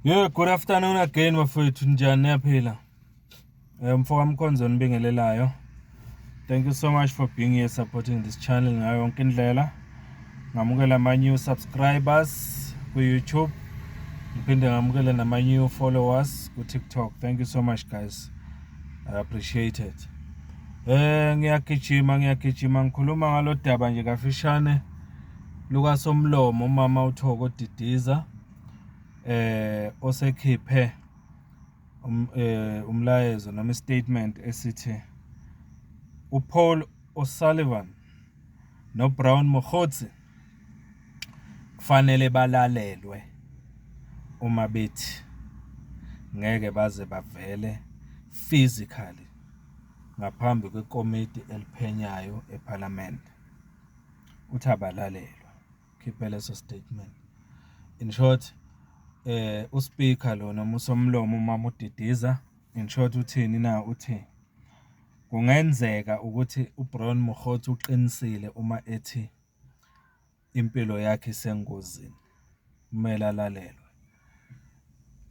Yeah, good afternoon again bafowethu, njani niyaphila? Mfoka Mkhonzo nibingelelayo. Thank you so much for being here supporting this channel ngayo yonke indlela. Ngamukela ama new subscribers ku YouTube. Ngiphinde ngamukela nama new followers ku TikTok. Thank you so much guys. I appreciate it. Ngiyagijima ngikhuluma ngalo daba nje kafishane Luka Somlomo umama uThoko Didiza osekhiphe umlayezo noma statement esithi uPaul O'Sullivan noBrown Mokgotsi kufanele balalelwe uma bethi ngeke baze bavele physically ngaphambi kwekomiti eliphenyayo eParliament. Uthi abalalelwe, khiphe leso statement. In short, uSpeaker lo noma uSomlomo umama uDidiza in short uthini na uthi kungenzeka ukuthi uBrown Mokgotsi uqinisile uma ethi impilo yakhe isengozini, kumele alalelwe.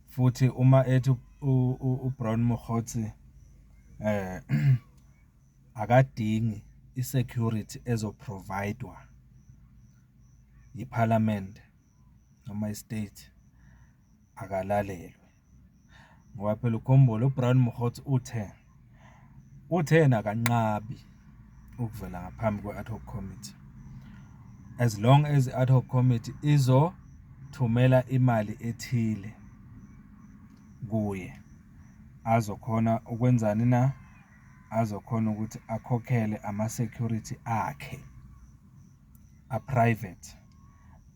Futhi uma ethi uBrown Mokgotsi akadingi isecurity ezoprovidwa yiParliament noma istate, akalalelwe. Ngoba phela ukhumbula uBrown Mokgotsi uthe nakanqabi ukuvela ngaphambi kwe-ad hoc committee, as long as i-ad hoc committee izothumela imali ethile kuye azokhona ukwenzani na, azokhona ukuthi akhokhele ama-security akhe a-private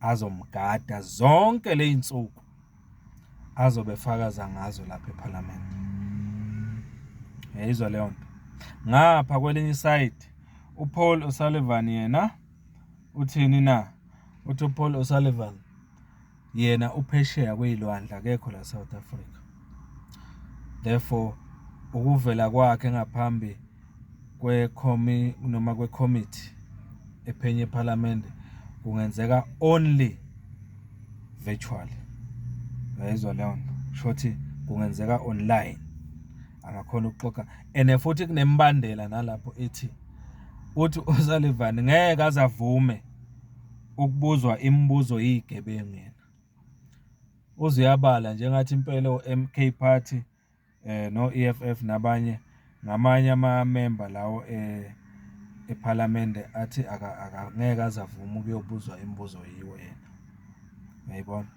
azomgada zonke ley'nsuku azobefakaza ngazo lapha eParliament. Yayizwa leyo nto. Ngapha kwelinye side uPaul O'Sullivan yena uthini na, uthi uPaul O'Sullivan yena uphesheya kweyilwandle akekho la South Africa. Therefore ukuvela kwakhe ngaphambi kwe-committee ephenye eParliament kungenzeka only virtually. Yayizwa leyo nto. Shothi kungenzeka online, angakhona ukuxoxa. And futhi kunembandela nalapho ethi uthi uSullivan ngeke azavume ukubuzwa imibuzo yigebengu yena. Uzuyabala njengathi impela o-MK Party no-EFF nabanye ngamanye ama-member lawo eParliament athi ngeke azavuma ukuyobuzwa imibuzo yiwo yena. Uyayibona?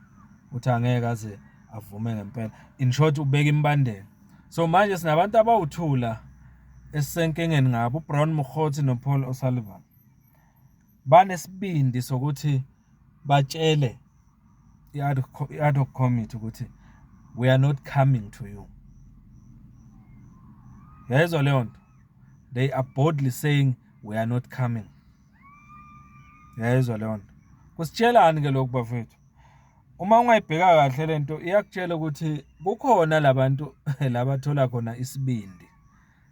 Uthi angeke aze avume ngempela. In short ubeka imbandela. So manje sinabantu abawuthula esisenkingeni ngabo uBrown Mokgotsi noPaul O'Sullivan. Banesibindi sokuthi batshele i-ad hoc committee ukuthi we are not coming to you. Yayizwa leyo nto. They are boldly saying we are not coming. Yayizwa leyo nto. Kusitshelani ke lokhu bafethu? Uma ungayibheka kahle lento iyakutshela ukuthi kukhona labantu labathola khona isibindi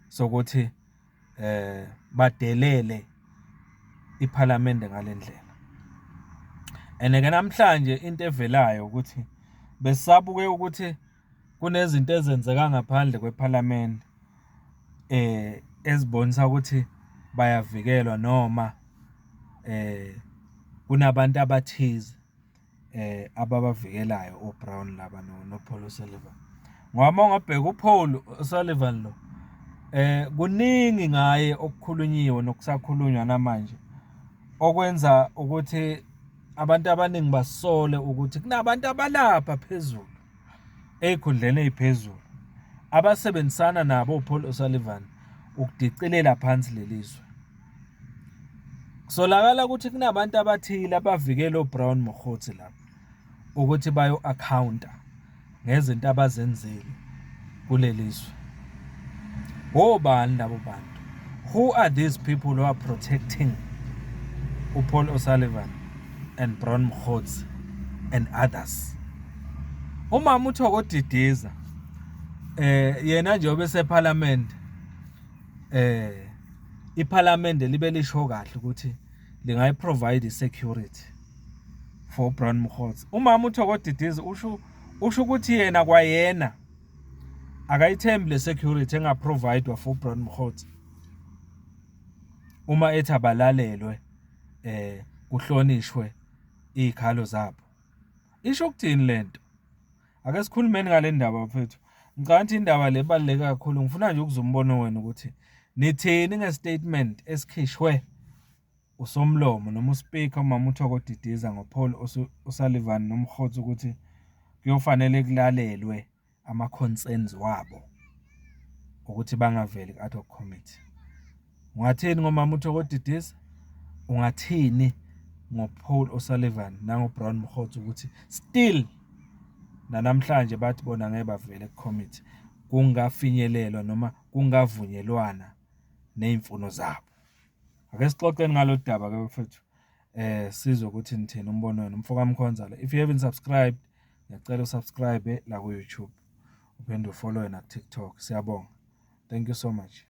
sokuthi badelele iParliament ngalendlela. Eneke namhlanje into evelayo ukuthi besabuke ukuthi kunezinto ezenzeka ngaphandle kweParliament ezibonisa ukuthi bayavikelwa noma kunabantu abathize ababavikelayo oBrown laba noPaul O'Sullivan. Ngoba ungabheka uPaul O'Sullivan lo kuningi ngaye okukhulunyiwe nokusakhulunywa namanje okwenza ukuthi abantu abaningi basole ukuthi kunabantu abalapha phezulu ezikhundleni eziphezulu abasebenzisana nabo uPaul O'Sullivan ukudicilela phansi lelizwe. Kusolakala ukuthi kunabantu abathile abavikela uBrown Mokgotsi lapha ukuthi bayo accounta ngezinto abazenzile kulelizwe. Obani labo bantu? Who are these people who are protecting uPaul O'Sullivan and Brown Mokgotsi and others? Umama uThoko Didiza yena nje obeseParliament iParliament libe lisho kahle ukuthi lingayiprovide security for Brown Mokgotsi. Umama uThoko Didiza usho usho ukuthi yena kwayena akayithembi le security engaprovidwa for Brown Mkhothi uma ethi abalalelwe kuhlonishwe izikhalo zabo. Isho ukuthini lento? Ake sikhulumeni ngale ndaba bafethu. Ngicabanga ukuthi indaba le baluleke kakhulu. Ngifuna nje ukuzwa umbono wenu ukuthi nithini ngestatement esikhishwe usomlomo noma uSpeaker uMama uThoko Didiza ngoPaul O'Sullivan noMkhothi ukuthi kuyofanele kulalelwe ama-concerns wabo ukuthi bangaveli ku-ad hoc committee. Ungathini ngoMama uThoko Didiza? Ungathini ngoPaul O'Sullivan nangoBrown Mkhothi ukuthi still namhlanje bathi bona ngeke bavele ku-committee kungafinyelelwa noma kungavunyelwana nezimfuno zabo? Ake sixoxeni ngalolu daba ke mfethu. Sizwe ukuthi nithini umbono wenu. Mfoka Mkhonzala. If you haven't subscribed, ngiyacela usubscribe la ku YouTube. Uphinde ufollow na ku TikTok. Siyabonga. Thank you so much.